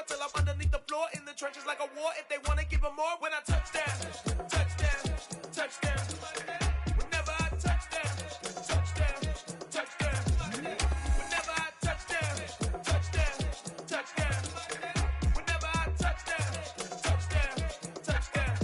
till I'm underneath the floor. In the trenches like a war. If they wanna give them more, when I touch down, touchdown, touchdown. Whenever I touch down, touchdown, touchdown. Whenever I touch down, touchdown, touchdown. Whenever I touch down, touchdown, touchdown.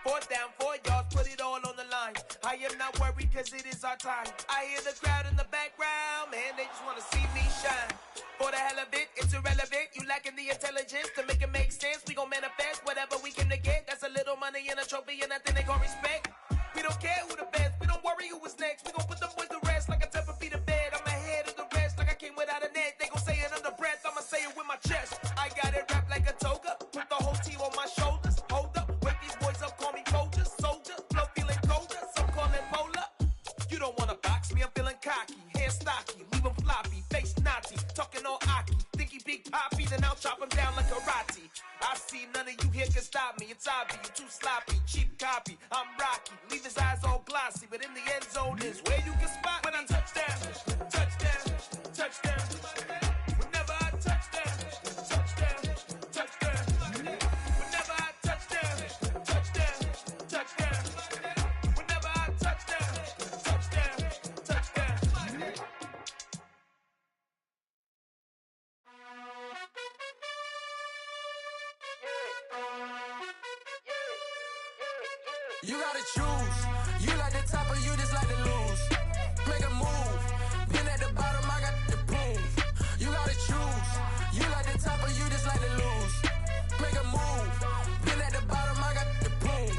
4th down, 4 yards, put it all on the line. I am not worried cause it is our time. I hear the crowd in the background, man, they just wanna see me shine. For the hell of it, it's irrelevant. You lacking the intelligence to make it make sense. We gon' manifest whatever we came to get. That's a little money and a trophy and nothing they gon' respect. We don't care who the best, we don't worry who was next. We gon' put them boys to rest like a Tempur-Pedic to bed. I'm ahead of the rest like I came without a net. They gon' say it under breath, I'ma say it with my chest. I got it wrapped like a toga, put the whole team on my shoulders. Hold up, wake these boys up, call me Folger, soldier. Flow feeling colder, some call it polar. You don't wanna box me, I'm feeling cocky. Hair stocky, leave him floppy, face naughty. Talking all aki, think he big poppy, then I'll chop him down like karate. I see none of you here can stop me. It's obvious, you too sloppy, cheap copy. I'm Rocky, leave his eyes all glossy, but in the end zone is where you can spot when I touch down, touchdown, touchdown. Whenever I touch down, touchdown, touchdown. Whenever I touch down, touchdown, touchdown. Whenever I touch down, touchdown, touchdown. You gotta choose. You like the top or you just like to lose. Make a move. Been at the bottom, I got the proof. You gotta choose. You like the top or you just like to lose. Make a move. Been at the bottom, I got the proof.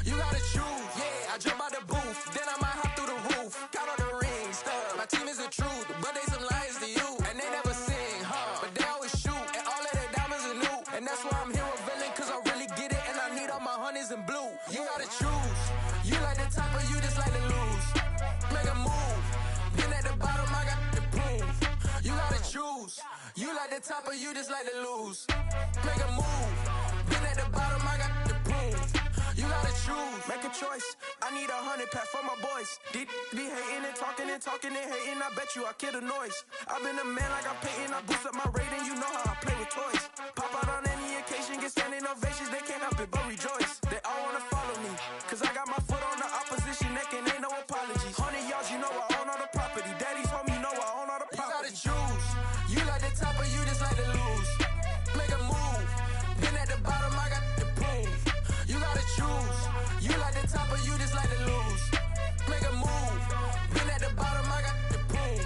You gotta choose. Yeah, I jump out the booth, then I might hop through the roof. Count on the rings, stuff. My team is the truth, but they some liars to you. And they never sing, huh? But they always shoot, and all of their diamonds are new. And that's why I'm here revealing, cause I really get it, and I need all my honeys in blue. You gotta choose. You like the top or you just like to lose. Make a move. Been at the bottom, I got the proof. You gotta choose. You like the top or you just like to lose. Make a move. Been at the bottom, I got the proof. You gotta choose. Make a choice. I need 100 pack for my boys. Be hating and talking and talking and hating. I bet you I kill the noise. I've been a man like I'm Peyton. I boost up my rating. You know how I play with toys. Pop out on any occasion, get standing ovations. They can't help it but rejoice. They all wanna follow me, cause I got my foot on the opposition neck and ain't no apologies. 100 yards, you know I own all the property. Daddy's home, you know I own all the property. You gotta choose. You like the top or you just like to lose. Make a move. Been at the bottom, I got the proof. You gotta choose. You like the top or you just like to lose. Make a move. Been at the bottom, I got the proof.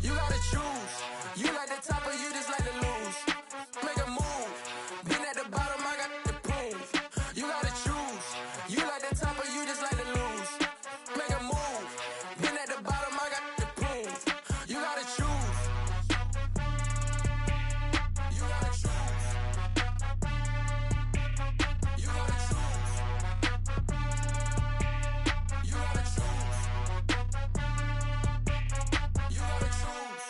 You gotta choose. You like the top or you just like to lose. Make a move. Been at the bottom, I got the proof. You gotta choose. You like the top or you just like to lose. Make a move. Been at the bottom, I got the proof. You gotta choose. You gotta choose. You gotta choose. You gotta choose. You gotta choose.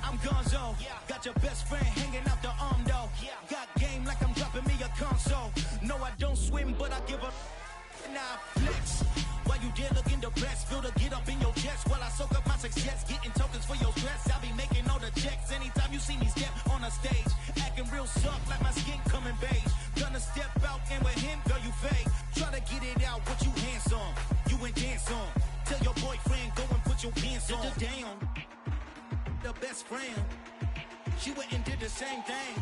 I'm Gonzo, got your best friend hanging out the arm though. Got game like I'm dropping me a console. No, I don't swim, but I give a now flex. While you there looking depressed, feel the get up in your chest while I soak up my success, getting tokens for your stress. I'll be making all the checks anytime you see me step on a stage, acting real soft like my skin coming beige. Gonna step out and with him, girl, you fake. Try to get it out, what you hands on, you ain't dance on. Tell your boyfriend go and put your pants on. Down, the best friend, she went and did the same thing.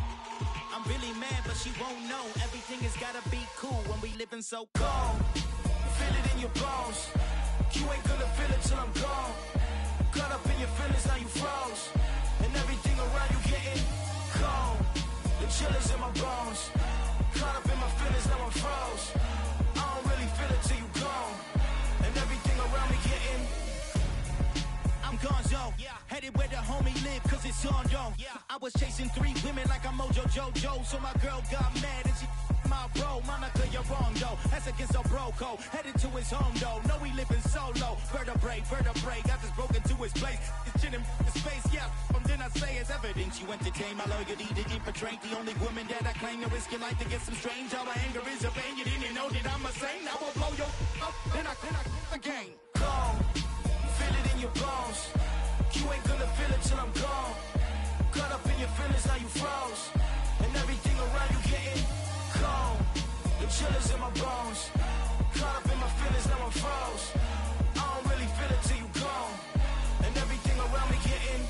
I'm really mad, but she won't know. Everything has gotta be cool when we living so cold. Feel it in your bones. You ain't gonna feel it till I'm gone. Caught up in your feelings, now you froze. And everything around you getting cold. The chillers in my bones. Caught up in my feelings, now I'm froze. I don't really feel it till you gone. And everything around me getting. I'm Gonzo, headed where the homie live, cause it's on though. I was chasing 3 women like I'm Mojo Jojo, so my girl got mad and she My bro, Monica, you're wrong, though. That's against a bro code. Headed to his home, though. No, he living solo. Vertebrae. Got this broken to his place. It's chin in his face, yeah. From then I say it's evidence. You entertain my loyalty to infiltrate the only woman that I claim to risk your life to get some strange. All my anger is a pain. You didn't know that I'm a saint. I will blow your up. Then I again. Gone. Feel it in your bones. You ain't gonna feel it till I'm gone. Caught up in your feelings, now you froze. And everything around you getting cold. The chillers in my bones. Caught up in my feelings, now I'm froze. I don't really feel it till you gone. And everything around me getting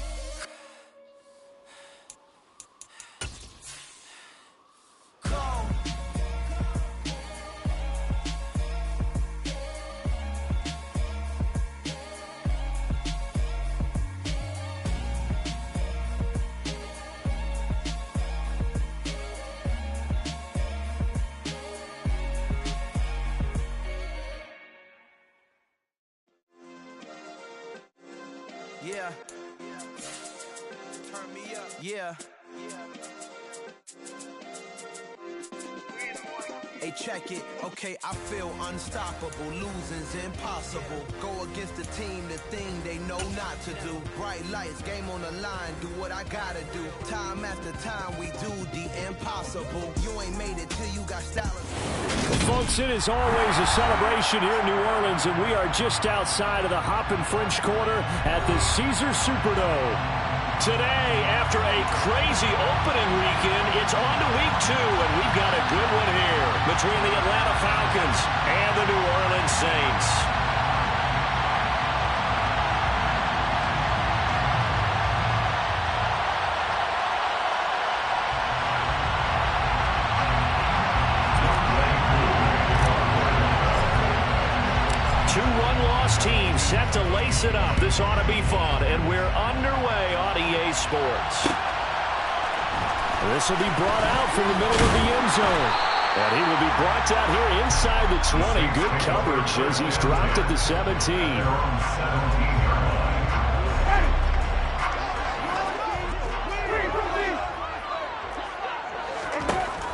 cold. Yeah. Turn me up. Yeah. Hey, check it. Okay, I feel unstoppable. Losing's impossible. Go against the team, the thing they know not to do. Bright lights, game on the line. Do what I gotta do. Time after time, we do the impossible. You ain't made it till you got stylus. Well, folks, it is always a celebration here in New Orleans, and we are just outside of the Hoppin' French Quarter at the Caesars Superdome. Today, after a crazy opening weekend, it's on to week 2, and we've got a good one here between the Atlanta Falcons and the New Orleans Saints. Team set to lace it up. This ought to be fun, and we're underway on EA Sports. This will be brought out from the middle of the end zone, and he will be brought down here inside the 20. Good coverage as he's dropped at the 17.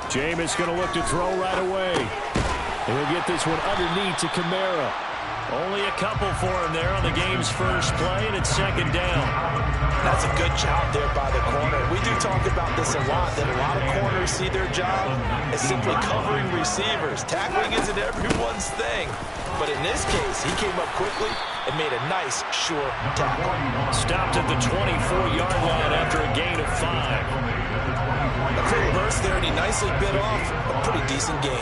Jameis going to look to throw right away. And he'll get this one underneath to Kamara. Only a couple for him there on the game's first play, and it's second down. That's a good job there by the corner. We do talk about this a lot, that a lot of corners see their job as simply covering receivers. Tackling isn't everyone's thing. But in this case, he came up quickly and made a nice, sure tackle. Stopped at the 24-yard line after a gain of 5. A quick burst there, and he nicely bit off a pretty decent gain.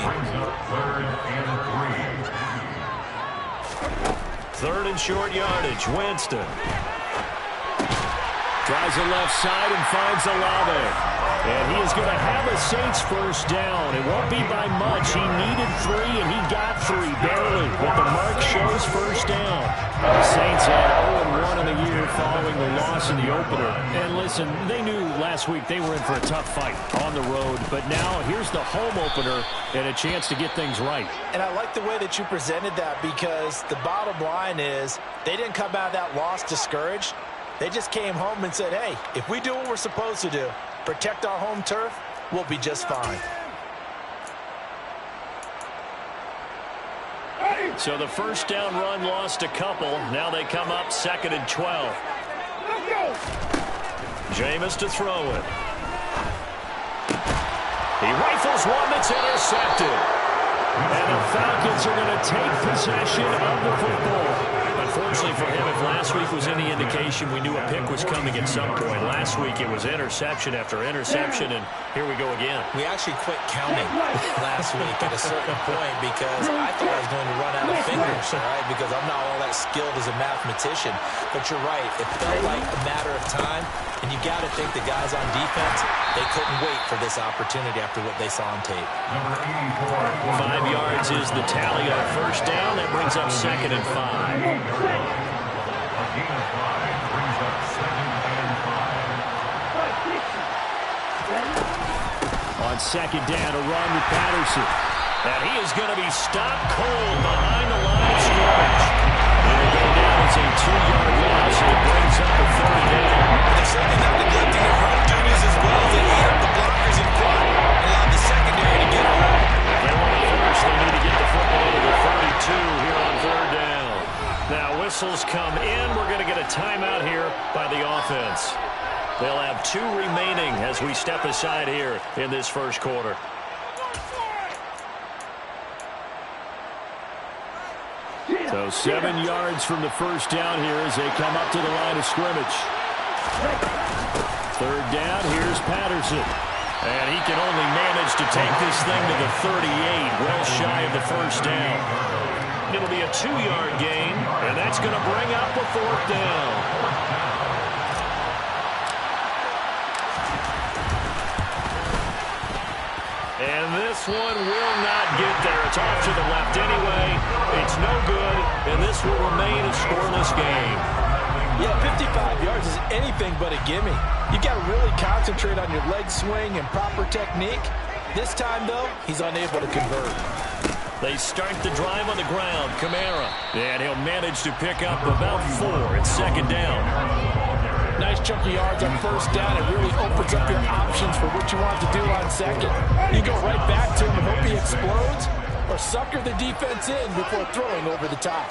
Third and short yardage. Winston tries the left side and finds Olave. And he is going to have a Saints first down. It won't be by much. He needed 3, and he got 3, barely. But the mark shows first down. The Saints had 0-1 in the year following the loss in the opener. And listen, they knew last week they were in for a tough fight on the road. But now here's the home opener and a chance to get things right. And I like the way that you presented that, because the bottom line is they didn't come out of that loss discouraged. They just came home and said, hey, if we do what we're supposed to do, protect our home turf, we'll be just fine. So the first down run lost a couple. Now they come up 2nd and 12. Jameis to throw it. He rifles one that's intercepted. And the Falcons are going to take possession of the football. Unfortunately for him, if last week was any indication, we knew a pick was coming at some point. Last week it was interception after interception, and here we go again. We actually quit counting last week at a certain point because I thought I was going to run out of fingers, all right, because I'm not all that skilled as a mathematician. But you're right, it felt like a matter of time, and you got to think the guys on defense, they couldn't wait for this opportunity after what they saw on tape. 5 yards is the tally on first down. That brings up 2nd and 5. On second down, a run with Patterson. And he is going to be stopped cold behind the line of scrimmage. And it'll go down as a 2-yard loss, and it brings up a 3rd down. They're certainly not neglecting their run duties as well. They eat up the blockers in front and allowed the secondary to get home. offense. They'll have 2 remaining as we step aside here in this first quarter. So 7 yards from the first down here as they come up to the line of scrimmage. 3rd down, here's Patterson. And he can only manage to take this thing to the 38, well shy of the first down. It'll be a 2-yard gain, and that's going to bring up a 4th down. And this one will not get there. It's off to the left anyway. It's no good, and this will remain a scoreless game. Yeah, 55 yards is anything but a gimme. You got to really concentrate on your leg swing and proper technique. This time, though, he's unable to convert. They start the drive on the ground. Kamara. And he'll manage to pick up about 4 at 2nd down. Nice chunk of yards on 1st down. It really opens up your options for what you want to do on 2nd. You go right back to him and hope he explodes, or sucker the defense in before throwing over the top.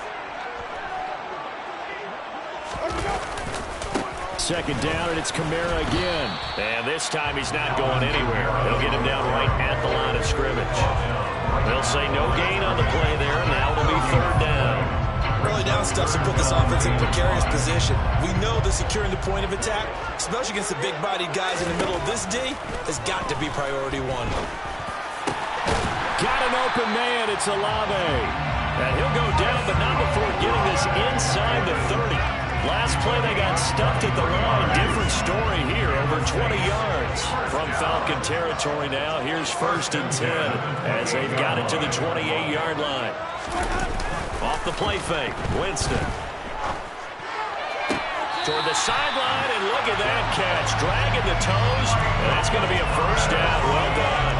2nd down, and it's Kamara again. And this time he's not going anywhere. They'll get him down right at the line of scrimmage. They'll say no gain on the play there. Now it'll be 3rd down. Early down stuff to put this offense in precarious position. We know that securing the point of attack, especially against the big-bodied guys in the middle of this D, has got to be priority 1. Got an open man. It's Olave. And he'll go down, but not before getting this inside the 30. Last play, they got stuffed at the line. Different story here, over 20 yards from Falcon territory now. Here's 1st and 10 as they've got it to the 28-yard line. Off the play fake, Winston. Toward the sideline, and look at that catch. Dragging the toes, and that's going to be a 1st down. Well done.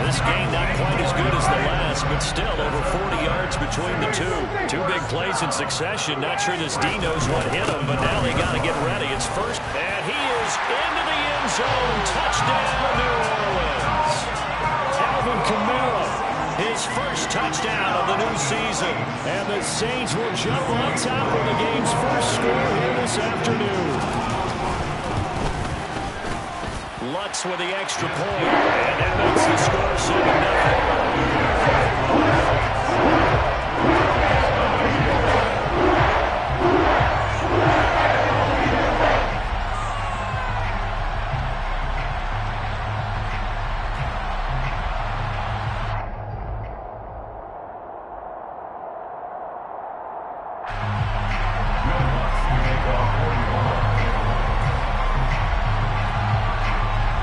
This game not quite as good as the last, but still over 40 yards between the two. 2 big plays in succession. Not sure this D knows what hit him, but now they got to get ready. It's 1st, and he is into the end zone. Touchdown, New Orleans. Alvin Kamara, his 1st touchdown of the new season. And the Saints will jump on top of the game's 1st score here this afternoon. Lutz with the extra point, and that makes the score 7-0.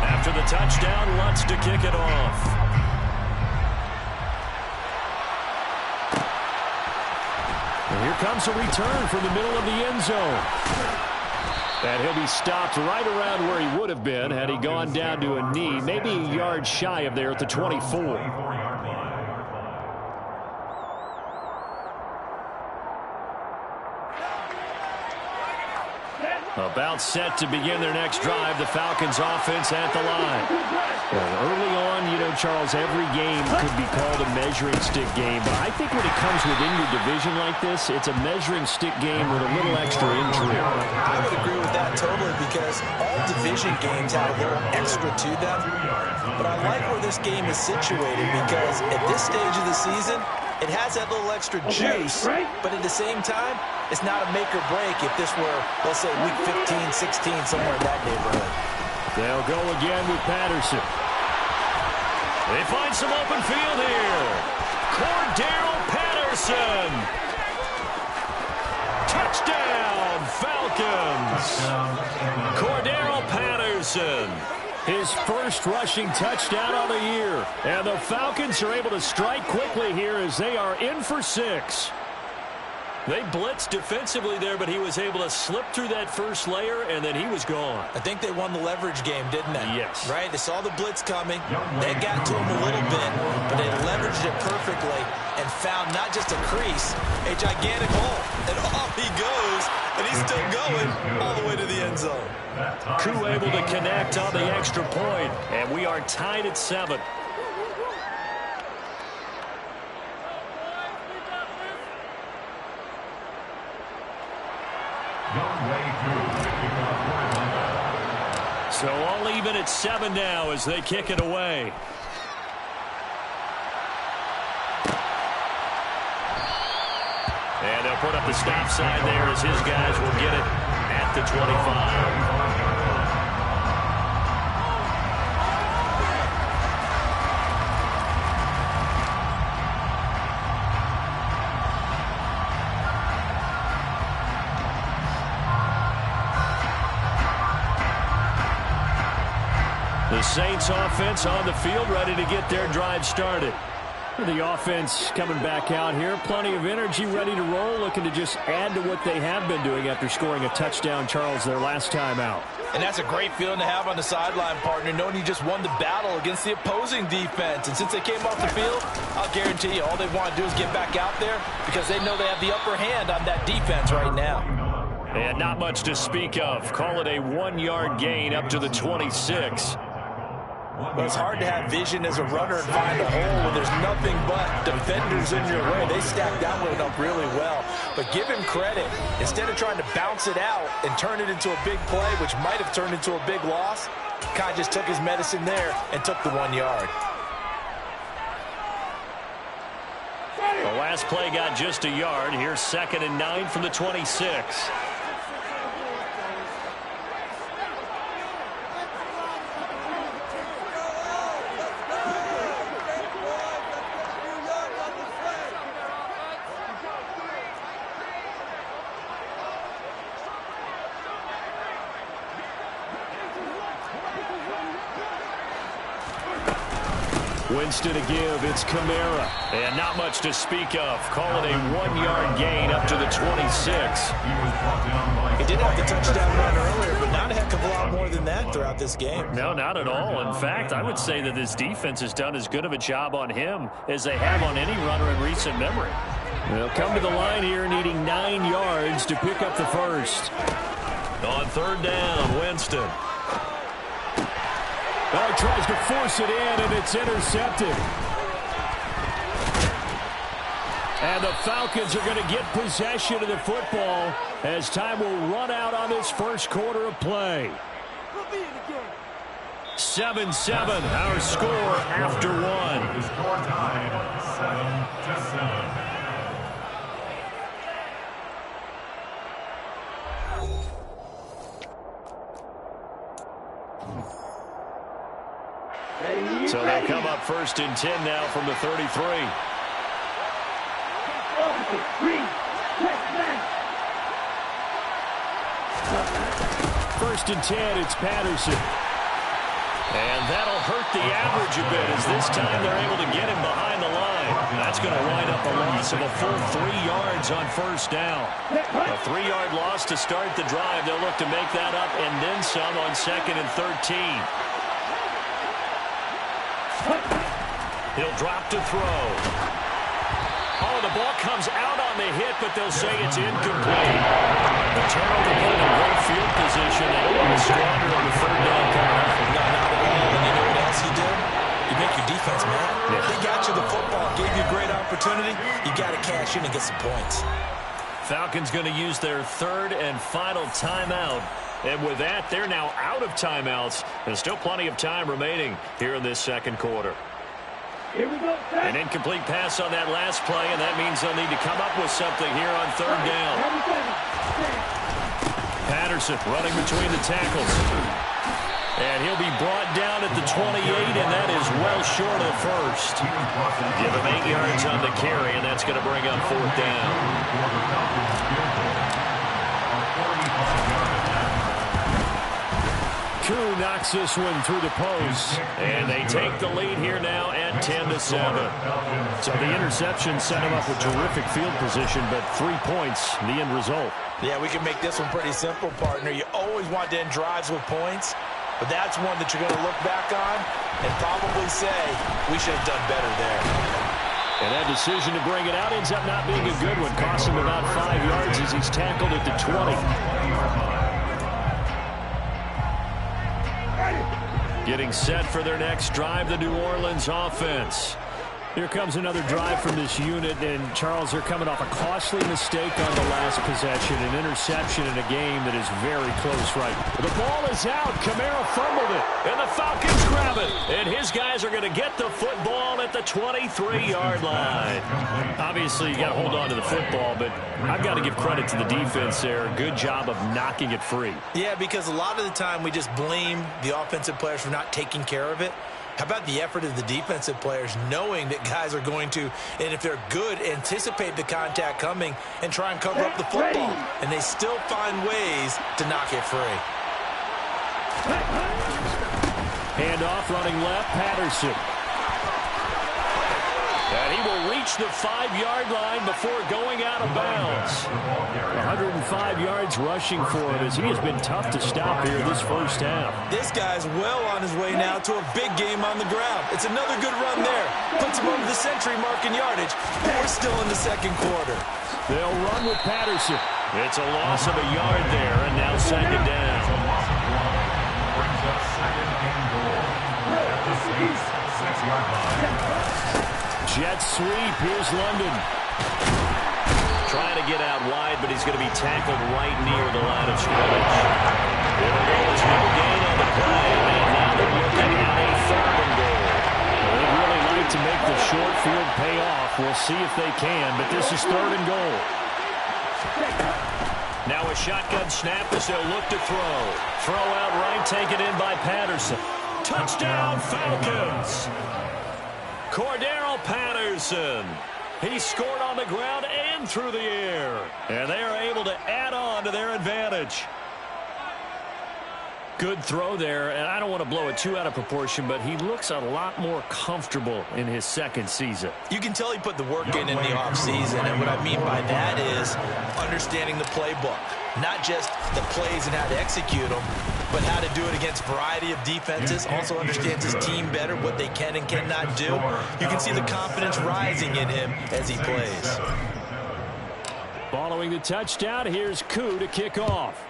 After the touchdown, Lutz to kick it off. And here comes a return from the middle of the end zone. And he'll be stopped right around where he would have been had he gone down to a knee, maybe a yard shy of there at the 24. About set to begin their next drive, the Falcons offense at the line. Well, early on, you know, Charles, every game could be called a measuring stick game. But I think when it comes within your division like this, it's a measuring stick game with a little extra intrigue. I would agree with that totally because all division games have a little extra to them. But I like where this game is situated because at this stage of the season, it has that little extra juice, but at the same time, it's not a make or break if this were, let's say, week 15, 16, somewhere in that neighborhood. They'll go again with Patterson. They find some open field here. Cordero Patterson. Touchdown, Falcons. Cordero Patterson. His 1st rushing touchdown of the year. And the Falcons are able to strike quickly here as they are in for 6. They blitzed defensively there, but he was able to slip through that first layer, and then he was gone. I think they won the leverage game, didn't they? Yes. Right? They saw the blitz coming. They got to him a little bit, but they leveraged it perfectly and found not just a crease, a gigantic hole. And off he goes, and he's still going all the way to the end zone. Koo able to connect on the extra point, and we are tied at 7. So all even at 7 now as they kick it away. And they'll put up the stop sign there as his guys will get it at the 25. The Saints offense on the field ready to get their drive started. The offense coming back out here. Plenty of energy, ready to roll, looking to just add to what they have been doing after scoring a touchdown, Charles, their last time out. And that's a great feeling to have on the sideline, partner, knowing you just won the battle against the opposing defense. And since they came off the field, I'll guarantee you all they want to do is get back out there because they know they have the upper hand on that defense right now. And not much to speak of. Call it a 1-yard gain up to the 26. Well, it's hard to have vision as a runner and find a hole when there's nothing but defenders in your way. They stacked that one up really well. But give him credit. Instead of trying to bounce it out and turn it into a big play, which might have turned into a big loss, kind of just took his medicine there and took the 1 yard. The last play got just a yard. Here's 2nd and 9 from the 26. Winston to give. It's Kamara. And not much to speak of. Call it a 1-yard gain up to the 26. He did have the touchdown run earlier, but not a heck of a lot more than that throughout this game. No, not at all. In fact, I would say that this defense has done as good of a job on him as they have on any runner in recent memory. They'll come to the line here needing 9 yards to pick up the first. On 3rd down, Winston. Oh, tries to force it in, and it's intercepted. And the Falcons are going to get possession of the football as time will run out on this first quarter of play. 7-7, our score after 1. Score time, 7-7. So they'll come up 1st and 10 now from the 33. First and 10, it's Patterson. And that'll hurt the average a bit as this time they're able to get him behind the line. That's going to wind up a loss of a full 3 yards on 1st down. A 3-yard loss to start the drive. They'll look to make that up and then some on 2nd and 13. He'll drop to throw. Oh, the ball comes out on the hit, but they'll say it's incomplete. The turnover put in great field position. They don't want to squander on the 3rd down coming up. No, not at all. And you know what else you do? You make your defense mad. Yeah. They got you the football, gave you a great opportunity. You got to cash in and get some points. Falcons going to use their 3rd and final timeout. And with that, they're now out of timeouts. There's still plenty of time remaining here in this 2nd quarter. Here we go, an incomplete pass on that last play, and that means they'll need to come up with something here on 3rd down. Patterson running between the tackles. And he'll be brought down at the 28, and that is well short of the first. Give him 8 yards on the carry, and that's going to bring up 4th down. Koo knocks this one through the post, and they take the lead here now at 10-7. So the interception set him up with terrific field position, but 3 points, the end result. Yeah, we can make this one pretty simple, partner. You always want to end drives with points, but that's one that you're going to look back on and probably say, we should have done better there. And that decision to bring it out ends up not being a good one. Costs him about 5 yards as he's tackled at the 20. Getting set for their next drive, the New Orleans offense. Here comes another drive from this unit, and Charles, they're coming off a costly mistake on the last possession, an interception in a game that is very close right now. The ball is out. Kamara fumbled it, and the Falcons grab it. And his guys are going to get the football at the 23-yard line. Obviously, you got to hold on to the football, but I've got to give credit to the defense there. Good job of knocking it free. Yeah, because a lot of the time we just blame the offensive players for not taking care of it. How about the effort of the defensive players knowing that guys are going to, and if they're good, anticipate the contact coming and try and cover up the football. And they still find ways to knock it free. Handoff running left, Patterson. And he will reach the 5-yard line before going out of bounds. 105 yards rushing for him as he has been tough to stop here this first half. This guy's well on his way now to a big game on the ground. It's another good run there. Puts him over the century mark in yardage, but we're still in the second quarter. They'll run with Patterson. It's a loss of a yard there, and now second down. Brings up second and goal at the 6-yard line. Jet sweep. Here's London. Trying to get out wide, but he's going to be tackled right near the line of scrimmage. There's no gain on the play, and now they're looking at a 3rd and goal. Well, they'd really like to make the short field pay off. We'll see if they can, but this is 3rd and goal. Now a shotgun snap as they'll look to throw. Throw out right, taken in by Patterson. Touchdown, Falcons! Cordero Patterson. He scored on the ground and through the air. And they are able to add on to their advantage. Good throw there, and I don't want to blow it too out of proportion, but he looks a lot more comfortable in his second season. You can tell he put the work in the offseason, and what I mean by that is understanding the playbook. Not just the plays and how to execute them, but how to do it against a variety of defenses. Also understands his team better, what they can and cannot do. You can see the confidence rising in him as he plays. Following the touchdown, here's Koo to kick off.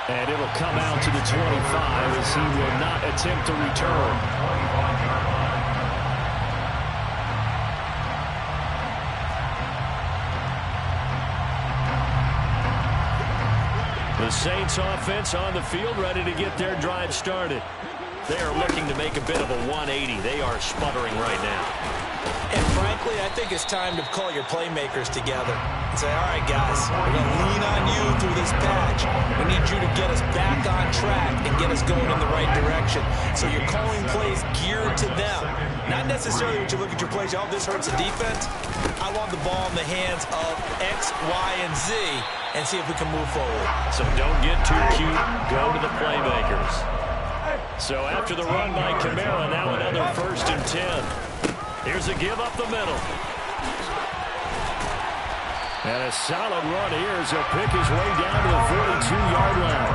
And it'll come out to the 25 as he will not attempt to return. The Saints offense on the field, ready to get their drive started. They are looking to make a bit of a 180. They are sputtering right now. And frankly, I think it's time to call your playmakers together and say, all right, guys, we're going to lean on you through this patch. We need you to get us back on track and get us going in the right direction. So you're calling plays geared to them. Not necessarily when you look at your plays, oh, this hurts the defense. I want the ball in the hands of X, Y, and Z and see if we can move forward. So don't get too cute. Go to the playmakers. So after the run by Kamara, now another 1st and 10. Here's a give up the middle. And a solid run here as he'll pick his way down to the 42-yard line.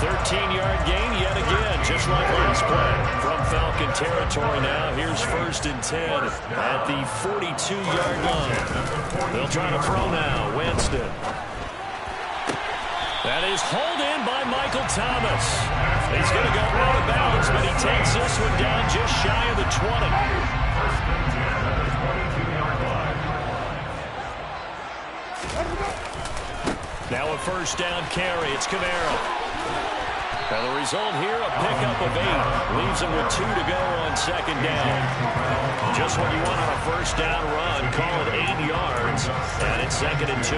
13-yard gain yet again, just like last play. From Falcon territory now, here's 1st and 10 at the 42-yard line. They'll try to throw now. Winston. That is hauled in by Michael Thomas. He's going to go out of bounds, but he takes this one down just shy of the 20. Now a 1st down carry. It's Kamara. And the result here, a pickup of 8. Leaves him with 2 to go on 2nd down. Just what you want on a 1st down run. Call it 8 yards. And it's 2nd and 2.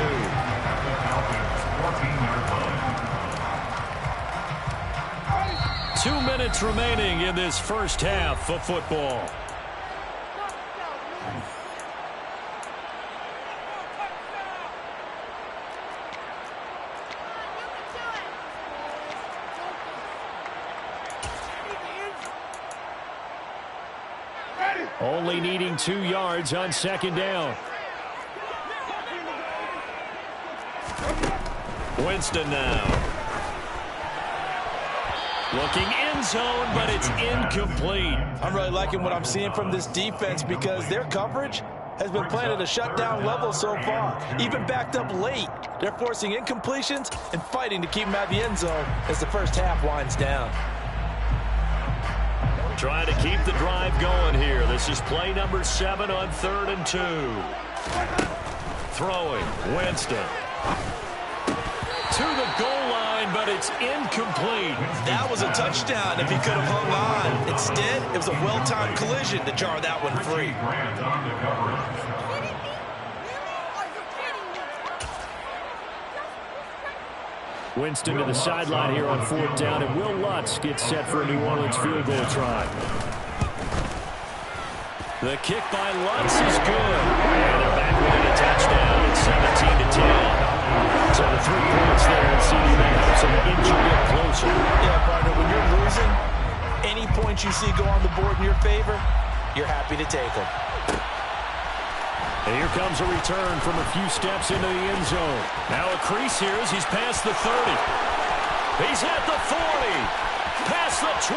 2 minutes remaining in this first half of football. Only needing 2 yards on 2nd down. Winston now. Looking end zone, but it's incomplete. I'm really liking what I'm seeing from this defense because their coverage has been playing at a shutdown level so far. Even backed up late. They're forcing incompletions and fighting to keep them out of the end zone as the first half winds down. Trying to keep the drive going here. This is play number 7 on 3rd and 2. Throwing, Winston. To the goal line, but it's incomplete. That was a touchdown if he could have hung on. Instead, it was a well-timed collision to jar that one free. Winston to the sideline here on 4th down, and Will Lutz gets set for a New Orleans field goal try. The kick by Lutz is good. And they're back within a touchdown. It's 17-10. So the 3 points there, and CD that helps them inch a bit closer. Yeah, partner, when you're losing, any points you see go on the board in your favor, you're happy to take them. And here comes a return from a few steps into the end zone. Now a crease here as he's past the 30. He's at the 40. Past the 20.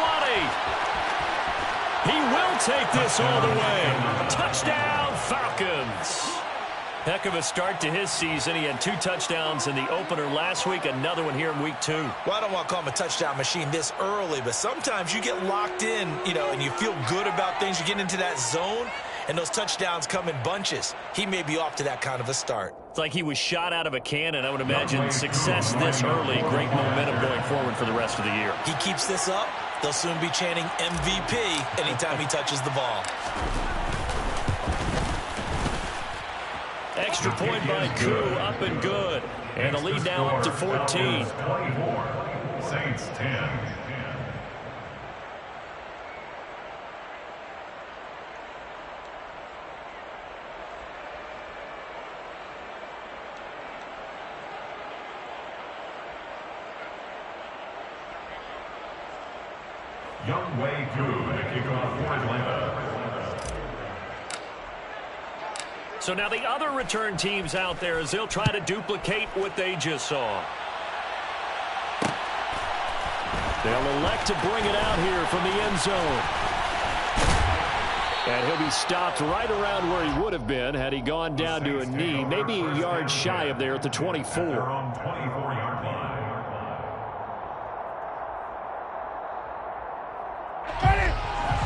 He will take this all the way. Touchdown, Falcons. Heck of a start to his season. He had 2 touchdowns in the opener last week, another one here in week 2. Well, I don't want to call him a touchdown machine this early, but sometimes you get locked in, and you feel good about things. You get into that zone, and those touchdowns come in bunches. He may be off to that kind of a start. It's like he was shot out of a cannon. I would imagine success this early. Great momentum going forward for the rest of the year. He keeps this up, they'll soon be chanting MVP anytime he touches the ball. Extra point by Koo, up and good. And a lead now up to 14. 24, Saints 10. Younghoe Koo to kick off for Atlanta. So now the other return teams out there as they'll try to duplicate what they just saw. They'll elect to bring it out here from the end zone. And he'll be stopped right around where he would have been had he gone down to a knee, maybe a yard shy of there at the 24. They're on 24-yard line.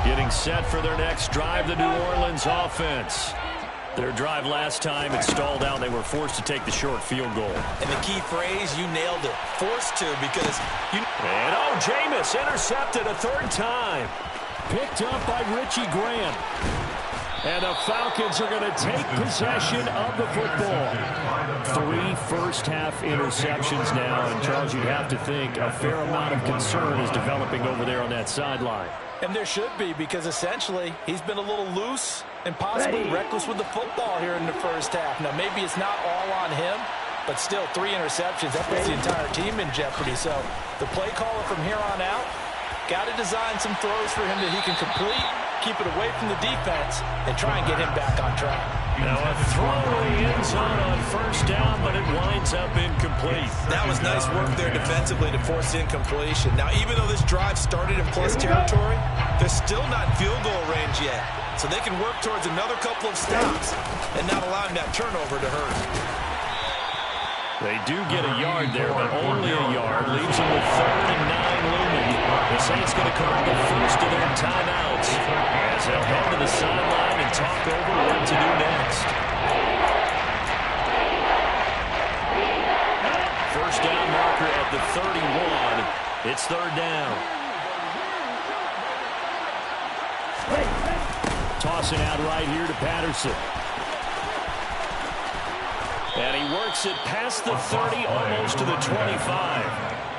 Getting set for their next drive, the New Orleans offense. Their drive last time, it stalled out. They were forced to take the short field goal. And the key phrase, you nailed it. Forced to, because you... And Jameis intercepted a 3rd time. Picked up by Richie Grant. And the Falcons are going to take possession of the football. 3 first-half interceptions now. And, Charles, you'd have to think a fair amount of concern is developing over there on that sideline. And there should be, because essentially he's been a little loose and possibly reckless with the football here in the first half. Now, maybe it's not all on him, but still 3 interceptions. That puts the entire team in jeopardy. So the play caller from here on out got to design some throws for him that he can complete, keep it away from the defense, and try and get him back on track. Now a throw in the end zone on 1st down, but it winds up incomplete. That was nice work there defensively to force incompletion. Now, even though this drive started in plus territory, they're still not in field goal range yet. So they can work towards another couple of stops and not allowing that turnover to hurt. They do get a yard there, but only a yard. Leaves them with 3rd and 9 looming. The Saints going to call the first of their timeouts as they'll head to the sideline and talk over what to do next. First down marker at the 31. It's 3rd down. Tossing out right here to Patterson. And he works it past the 30, almost to the 25.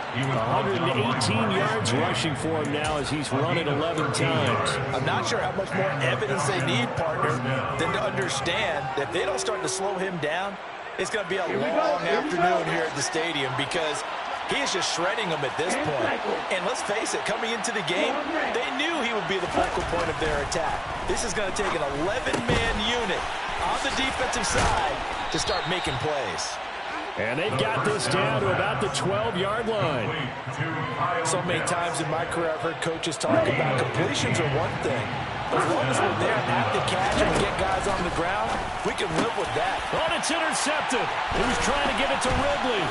118 yards rushing for him now as he's run it 11 times. I'm not sure how much more evidence they need, partner, than to understand that if they don't start to slow him down, it's going to be a long afternoon here at the stadium, because he is just shredding them at this point. And let's face it, coming into the game, they knew he would be the focal point of their attack. This is going to take an 11-man unit on the defensive side to start making plays. And they've got this down to about the 12-yard line. So many times in my career, I've heard coaches talk about completions are one thing. As long as we're there at the catch and get guys on the ground, we can live with that. Oh, it's intercepted. He was trying to give it to Ridley.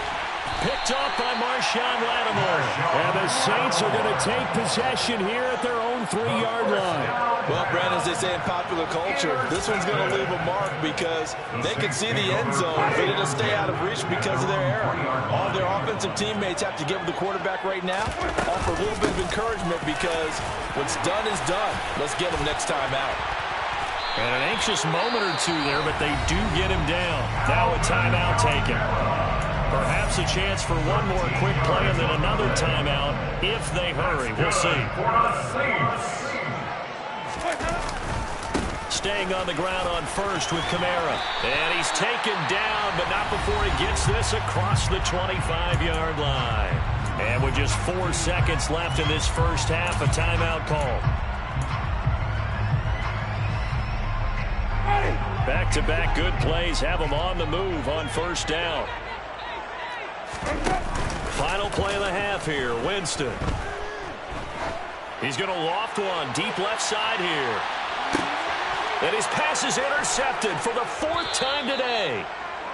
Picked Picked off by Marshawn Lattimore. And the Saints are going to take possession here at their own 3-yard line. Well, Brandon, as they say in popular culture, this one's going to leave a mark because they can see the end zone, but it'll stay out of reach because of their error. All of their offensive teammates have to give the quarterback right now, offer a little bit of encouragement because what's done is done. Let's get him next time out. And an anxious moment or two there, but they do get him down. Now a timeout taken. Perhaps a chance for one more quick play and then another timeout if they hurry. We'll see. Staying on the ground on first with Kamara. And he's taken down, but not before he gets this across the 25-yard line. And with just 4 seconds left in this first half, a timeout call. Back-to-back good plays have them on the move on first down. Final play of the half here, Winston. He's going to loft one deep left side here. And his pass is intercepted for the 4th time today.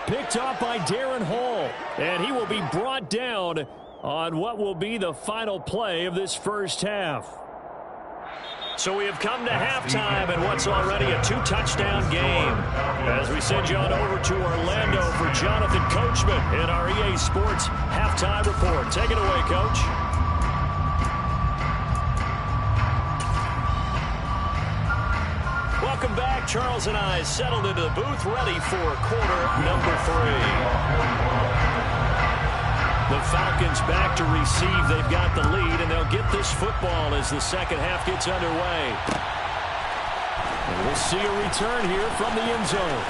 Picked off by Darren Hall. And he will be brought down on what will be the final play of this first half. So we have come to halftime in what's already a 2-touchdown game. As we send you on over to Orlando for Jonathan Coachman in our EA Sports Halftime Report. Take it away, Coach. Welcome back. Charles and I settled into the booth, ready for quarter number 3. The Falcons back to receive. They've got the lead, and they'll get this football as the second half gets underway. And we'll see a return here from the end zone.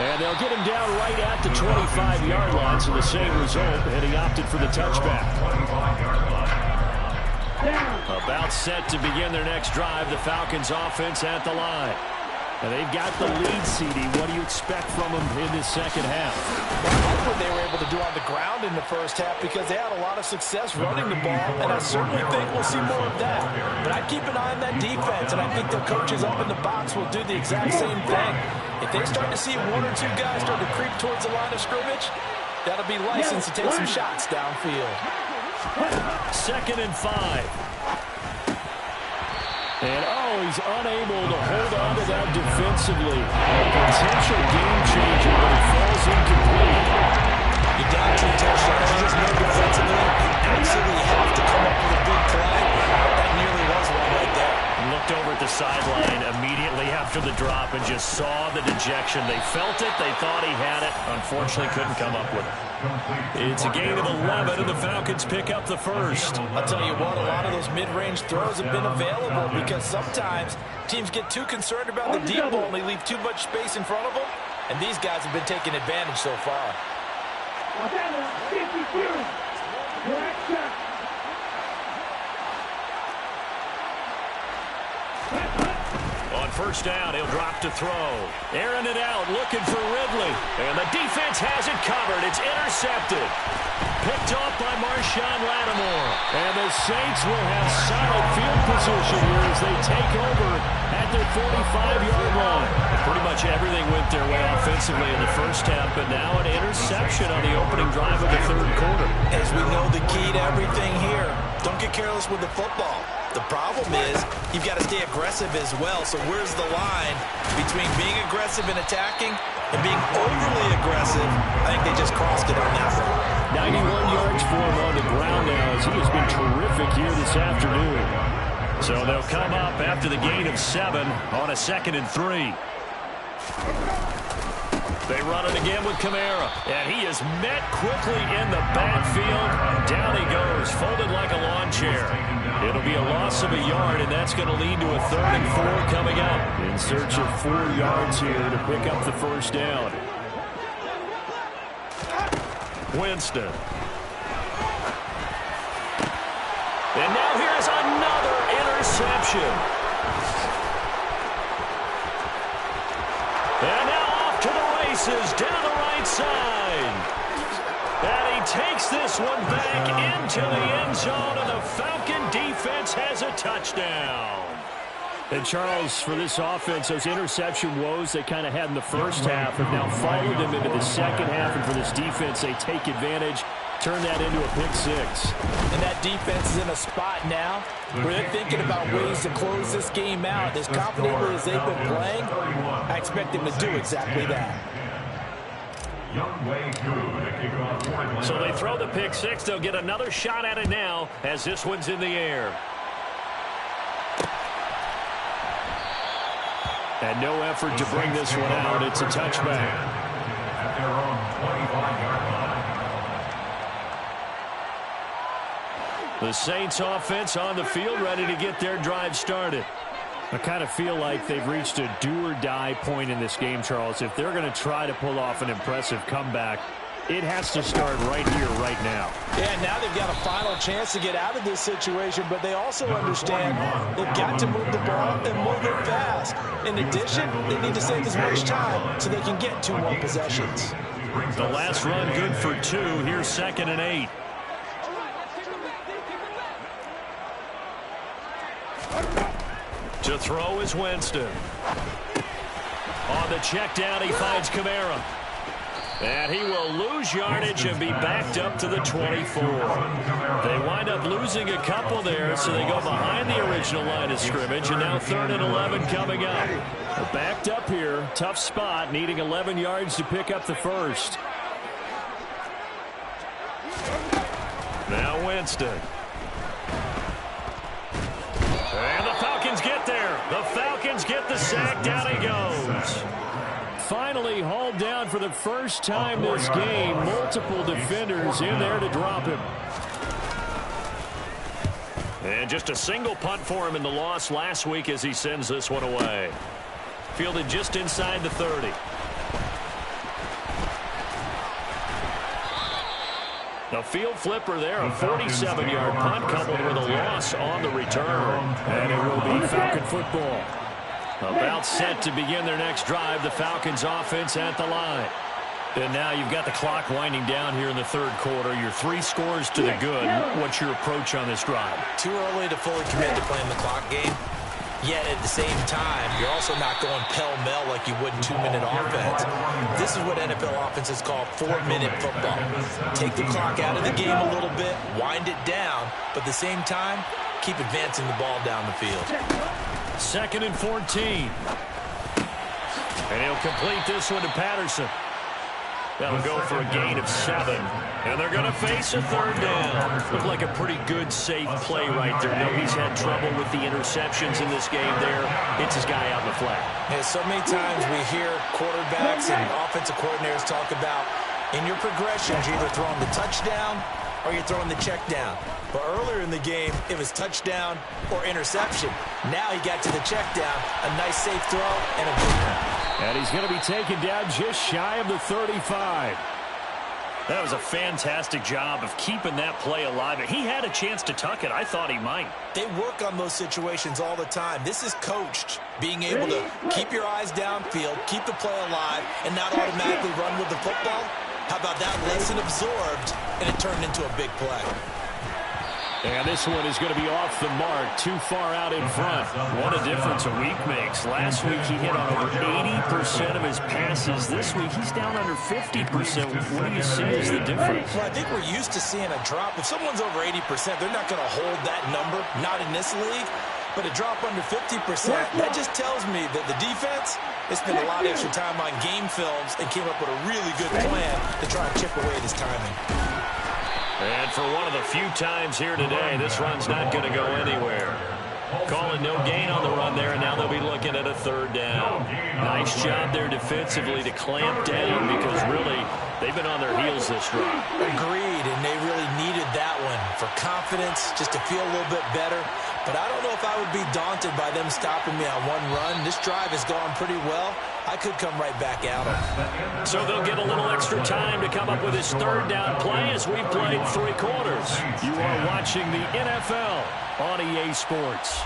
And they'll get him down right at the 25-yard line, so the same result, and he opted for the touchback. About set to begin their next drive, the Falcons offense at the line. And they've got the lead, CD. What do you expect from them in this second half? Well, I like what they were able to do on the ground in the first half because they had a lot of success running the ball, and I certainly think we'll see more of that. But I'd keep an eye on that defense, and I think the coaches up in the box will do the exact same thing. If they start to see 1 or 2 guys start to creep towards the line of scrimmage, that'll be license to take some shots downfield. 2nd and 5. And, he's unable to hold on to that defensively. A potential game changer, but it falls incomplete. You're down 2 touchdowns. You just know defensively, you absolutely have to come up with a big play. That nearly was one right there. Looked over at the sideline immediately after the drop and just saw the dejection. They felt it. They thought he had it. Unfortunately, couldn't come up with it. It's a gain of 11, and the Falcons pick up the first. I'll tell you what, a lot of those mid-range throws have been available because sometimes teams get too concerned about the deep ball and they leave too much space in front of them, and these guys have been taking advantage so far. On first down, he'll drop to throw. Airing it out, looking for Ridley. And the defense has it covered. It's intercepted. Picked off by Marshawn Lattimore. And the Saints will have solid field position here as they take over at their 45-yard line. Pretty much everything went their way offensively in the first half, but now an interception on the opening drive of the 3rd quarter. As we know, the key to everything here, don't get careless with the football. The problem is you've got to stay aggressive as well. So where's the line between being aggressive and attacking and being overly aggressive? I think they just crossed it on that one. 91 yards for him on the ground now as he has been terrific here this afternoon. So they'll come up after the gain of 7 on a 2nd and 3. They run it again with Kamara, and he is met quickly in the backfield. Down he goes, folded like a lawn chair. It'll be a loss of a yard, and that's going to lead to a 3rd and 4 coming up. In search of 4 yards here to pick up the first down. Winston. And now here's another interception. And now off to the races down the right side. And he takes this one back into the end zone, and the Falcon defense has a touchdown. And, Charles, for this offense, those interception woes they kind of had in the first half have now followed them into the second half. And for this defense, they take advantage, turn that into a pick six. And that defense is in a spot now where they're thinking about ways to close this game out. As confidently as they've been playing, I expect them to do exactly that. So they throw the pick six. They'll get another shot at it now as this one's in the air. And no effort to bring this one out. It's a touchback. At their own 25-yard line. The Saints offense on the field, ready to get their drive started. I kind of feel like they've reached a do-or-die point in this game, Charles. If they're going to try to pull off an impressive comeback, it has to start right here, right now. Yeah, now they've got a final chance to get out of this situation, but they also understand they've got to move the ball and move it fast. In addition, they need to save as much time so they can get 2 more possessions. The last run good for 2. Here's 2nd and 8. To throw is Winston. On the check down, he finds Kamara. And he will lose yardage and be backed up to the 24. They wind up losing a couple there, so they go behind the original line of scrimmage, and now 3rd and 11 coming up. They're backed up here, tough spot, needing 11 yards to pick up the first. Now Winston. And the Falcons get there. The Falcons get the sack. Down he goes. Finally hauled down for the first time this game. Multiple defenders in there to drop him. And just a single punt for him in the loss last week as he sends this one away. Fielded just inside the 30. The field flipper there, a 47-yard punt coupled with a loss on the return. And it will be Falcon football. About set to begin their next drive, the Falcons offense at the line. And now you've got the clock winding down here in the 3rd quarter. You're 3 scores to the good. What's your approach on this drive? Too early to fully commit to playing the clock game. Yet at the same time, you're also not going pell-mell like you would in 2-minute offense. This is what NFL offenses call 4-minute football. Take the clock out of the game a little bit, wind it down, but at the same time, keep advancing the ball down the field. 2nd and 14. And he'll complete this one to Patterson. That'll go for a gain of 7. And they're going to face a 3rd down. Looked like a pretty good, safe play right there. No, he's had trouble with the interceptions in this game there. It's his guy out in the flat. Yeah, so many times we hear quarterbacks and offensive coordinators talk about in your progressions, you're either throwing the touchdown or you're throwing the check down. But earlier in the game, it was touchdown or interception. Now he got to the check down, a nice safe throw, and a good one. And he's going to be taken down just shy of the 35. That was a fantastic job of keeping that play alive. He had a chance to tuck it. I thought he might. They work on those situations all the time. This is coached, being able to keep your eyes downfield, keep the play alive, and not automatically run with the football. How about that lesson absorbed, and it turned into a big play. And this one is going to be off the mark, too far out in front. What a difference a week makes. Last week he hit on over 80% of his passes. This week he's down under 50%. What do you see as the difference? Well, I think we're used to seeing a drop. If someone's over 80%, they're not going to hold that number, not in this league. But a drop under 50%, that just tells me that the defense, they spent a lot of extra time on game films and came up with a really good plan to try and chip away at his timing. And for one of the few times here today, this run's not going to go anywhere. Calling no gain on the run there, and now they'll be looking at a 3rd down. Nice job there defensively to clamp down because really they've been on their heels this drive. Agreed, and they really needed that one for confidence, just to feel a little bit better. But I don't know if I would be daunted by them stopping me on one run. This drive has gone pretty well. I could come right back at them. So they'll get a little extra time to come up with his 3rd down play as we played 3 quarters. You are watching the NFL on EA Sports.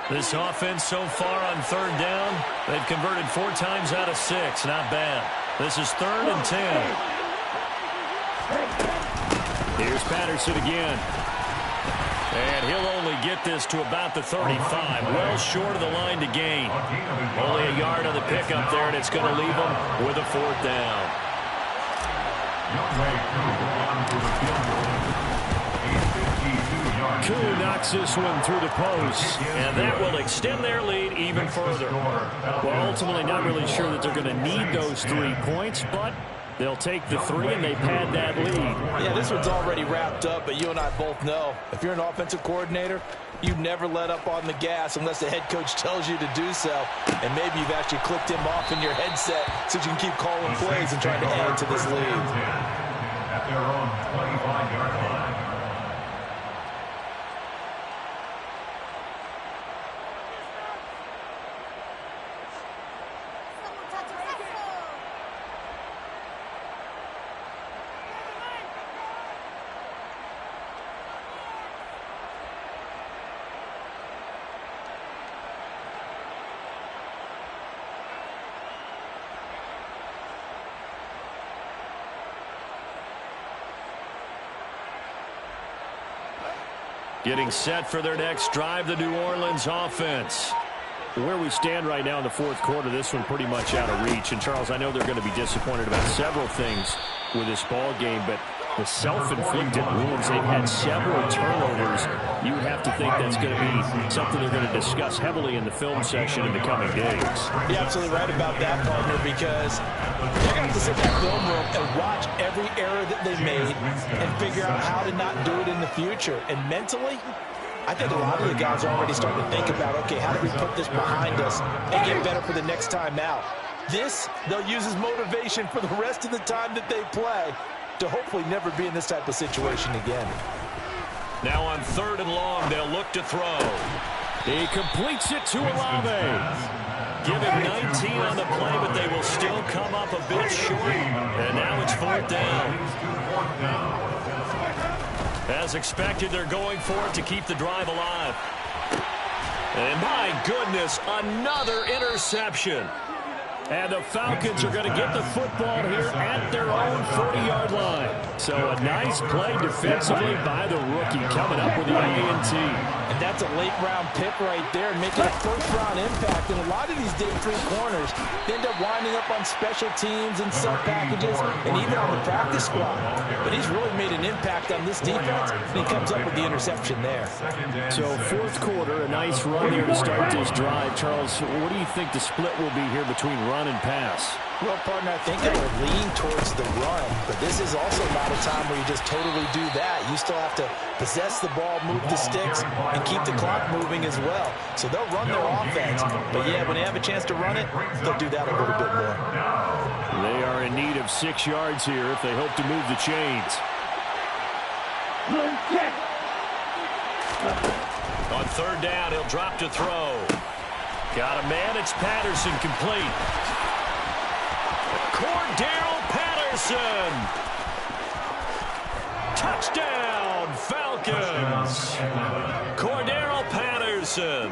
This offense so far on 3rd down, they've converted 4 times out of 6. Not bad. This is 3rd and 10. Here's Patterson again. And he'll only get this to about the 35, well short of the line to gain. Only a yard on the pickup there, and it's going to leave him with a 4th down. Koo knocks this one through the post, and that will extend their lead even further. Well, ultimately not really sure that they're going to need those 3 points, but they'll take the 3 and they pad that lead. Yeah, this one's already wrapped up, but you and I both know if you're an offensive coordinator, you never let up on the gas unless the head coach tells you to do so. And maybe you've actually clicked him off in your headset so you can keep calling plays and trying to add to this lead. At their own 25-yard line. Getting set for their next drive, the New Orleans offense. Where we stand right now in the 4th quarter, this one pretty much out of reach. And, Charles, I know they're going to be disappointed about several things with this ball game, but the self-inflicted wounds, they've had several turnovers. You have to think that's going to be something they're going to discuss heavily in the film session in the coming days. You're absolutely right about that, partner, because they're going to have to sit in that film room and watch every error that they made and figure out how to not do it in the future. And mentally, I think a lot of the guys are already starting to think about, okay, how do we put this behind us and get better for the next time out? This, they'll use as motivation for the rest of the time that they play to hopefully never be in this type of situation again. Now on 3rd and long, they'll look to throw. He completes it to Olave. Give him 19 on the play, but they will still come up a bit short. And now it's 4th down. As expected, they're going for it to keep the drive alive. And my goodness, another interception. And the Falcons are going to get the football here at their own 40-yard line. So a nice play defensively by the rookie coming up with the INT. And that's a late-round pick right there, making a first-round impact. And a lot of these day 3 corners end up winding up on special teams and sub packages and even on the practice squad. But he's really made an impact on this defense, and he comes up with the interception there. So 4th quarter, a nice run here to start this drive. Charles, what do you think the split will be here between run and pass? Well, partner, I think they will lean towards the run, but this is also not a time where you just totally do that. You still have to possess the ball, move the sticks, and keep the clock moving as well. So they'll run their offense, but yeah, when they have a chance to run it, they'll do that a little bit more. They are in need of 6 yards here if they hope to move the chains. On 3rd down, he'll drop to throw. Got a man, it's Patterson, complete. Cordarrelle Patterson. Touchdown, Falcons. Cordarrelle Patterson.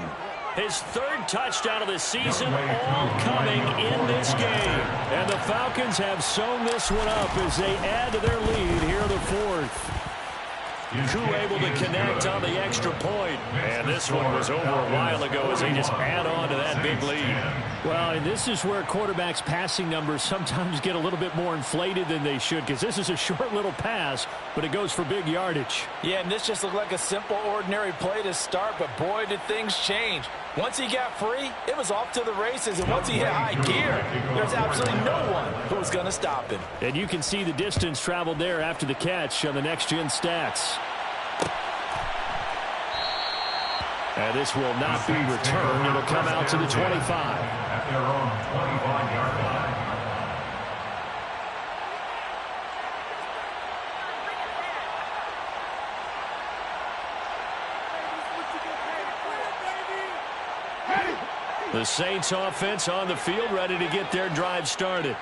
His 3rd touchdown of the season, all coming in this game. And the Falcons have sewn this one up as they add to their lead here in the 4th. Koo able to connect on the extra point. And this one was over a while ago as they just add on to that big lead. Well, and this is where quarterbacks' passing numbers sometimes get a little bit more inflated than they should, because this is a short little pass, but it goes for big yardage. Yeah, and this just looked like a simple, ordinary play to start, but boy, did things change. Once he got free, it was off to the races, and once he hit high gear, there's absolutely no one who was going to stop him. And you can see the distance traveled there after the catch on the next-gen stats. And this will not be returned. It'll come out to the 25. At their own 25-yard line. The Saints offense on the field, ready to get their drive started.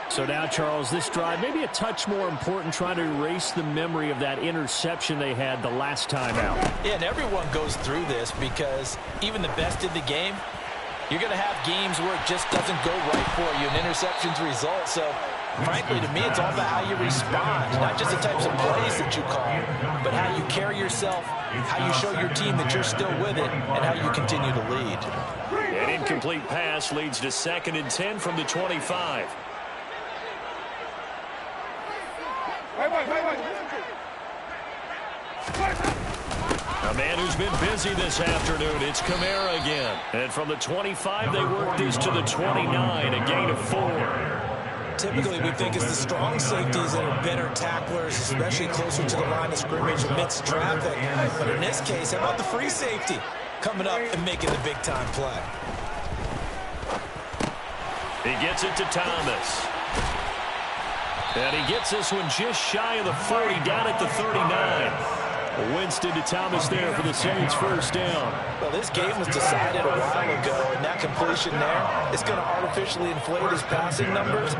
So now, Charles, this drive maybe a touch more important, trying to erase the memory of that interception they had the last time out. Yeah, and everyone goes through this because even the best in the game, you're going to have games where it just doesn't go right for you, and interceptions result. So Frankly, to me, it's all about how you respond. Not just the types of plays that you call, but how you carry yourself, how you show your team that you're still with it, and how you continue to lead. An incomplete pass leads to 2nd and 10 from the 25. A man who's been busy this afternoon, it's Kamara again. And from the 25, they work this to the 29, a gain of 4. Typically, we think it's the strong safeties that are better tacklers, especially closer to the line of scrimmage amidst traffic. But in this case, how about the free safety coming up and making the big-time play? He gets it to Thomas. And he gets this one just shy of the 40, down at the 39. Winston to Thomas there for the Saints' first down. Well, this game was decided a while ago, and that completion there is going to artificially inflate his passing numbers.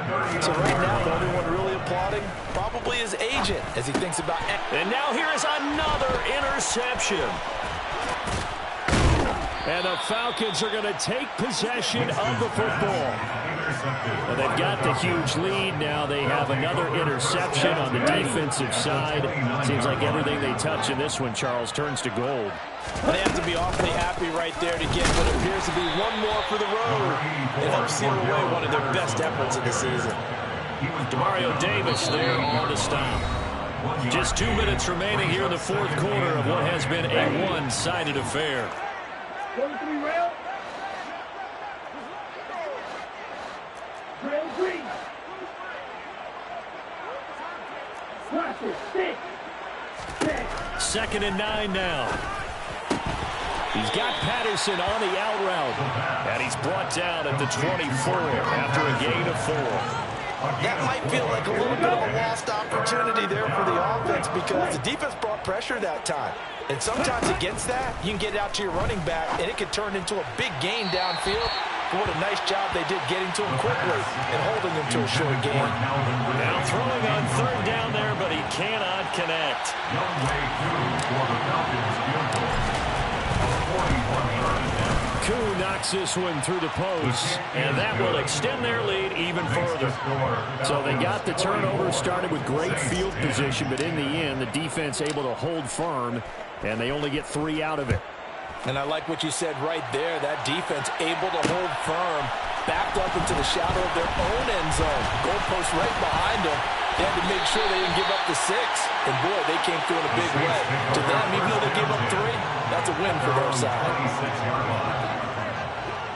So right now, the only one really applauding probably his agent as he thinks about... And now here is another interception. And the Falcons are going to take possession of the football. Well, they've got the huge lead. Now they have another interception on the defensive side. Seems like everything they touch in this one, Charles, turns to gold. They have to be awfully happy right there to get what appears to be one more for the road. It helps seal away one of their best efforts of the season. Demario Davis there on the stop. Just 2 minutes remaining here in the fourth quarter of what has been a one-sided affair. 23 round. Trail 3. Watch it. 6. 2nd and 9 now. He's got Patterson on the out route. And he's brought down at the 24 after a gain of 4. That might feel like a little bit of a lost opportunity there for the offense because the defense brought pressure that time. And sometimes against that, you can get it out to your running back, and it could turn into a big gain downfield. But what a nice job they did getting to him quickly and holding him to a short gain. Now throwing on 3rd down there, but he cannot connect. Koo knocks this one through the post, and that will extend their lead even further. So they got the turnover, started with great field position, but in the end, the defense able to hold firm, and they only get 3 out of it. And I like what you said right there. That defense able to hold firm, backed up into the shadow of their own end zone. Goalpost right behind them. They had to make sure they didn't give up the 6. And, boy, they came through in a big way. To them, even though they gave up 3, that's a win for their side.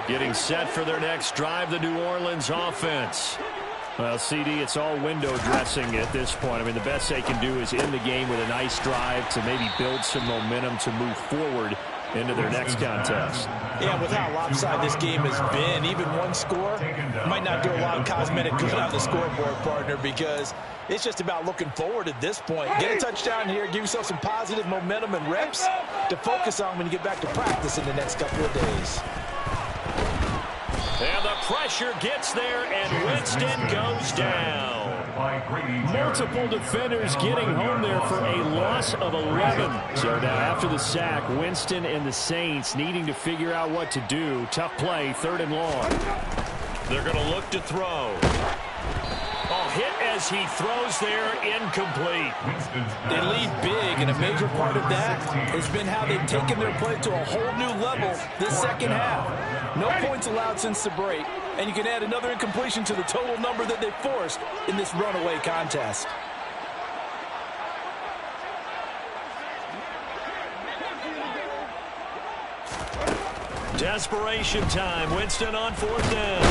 Getting set for their next drive, the New Orleans offense. Well, CD, it's all window dressing at this point. I mean, the best they can do is end the game with a nice drive to maybe build some momentum to move forward into their next contest. Yeah, with how lopsided this game has been, even one score might not do a lot of cosmetic good on the scoreboard, partner, because it's just about looking forward at this point. Get a touchdown here, give yourself some positive momentum and reps to focus on when you get back to practice in the next couple of days. And the pressure gets there, and Winston goes down. Multiple defenders getting home there for a loss of 11. So now after the sack, Winston and the Saints needing to figure out what to do. Tough play, 3rd and long. They're going to look to throw. Oh, hit as he throws there, incomplete. They lead big, and a major part of that has been how they've taken their play to a whole new level this second half. No points allowed since the break, and you can add another incompletion to the total number that they forced in this runaway contest. Desperation time. Winston on 4th down.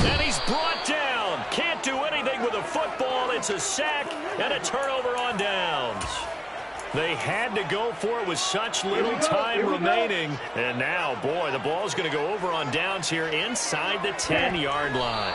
And he's brought down. Can't do anything with a football. It's a sack and a turnover on downs. They had to go for it with such little time remaining. And now, boy, the ball's going to go over on downs here inside the 10-yard line.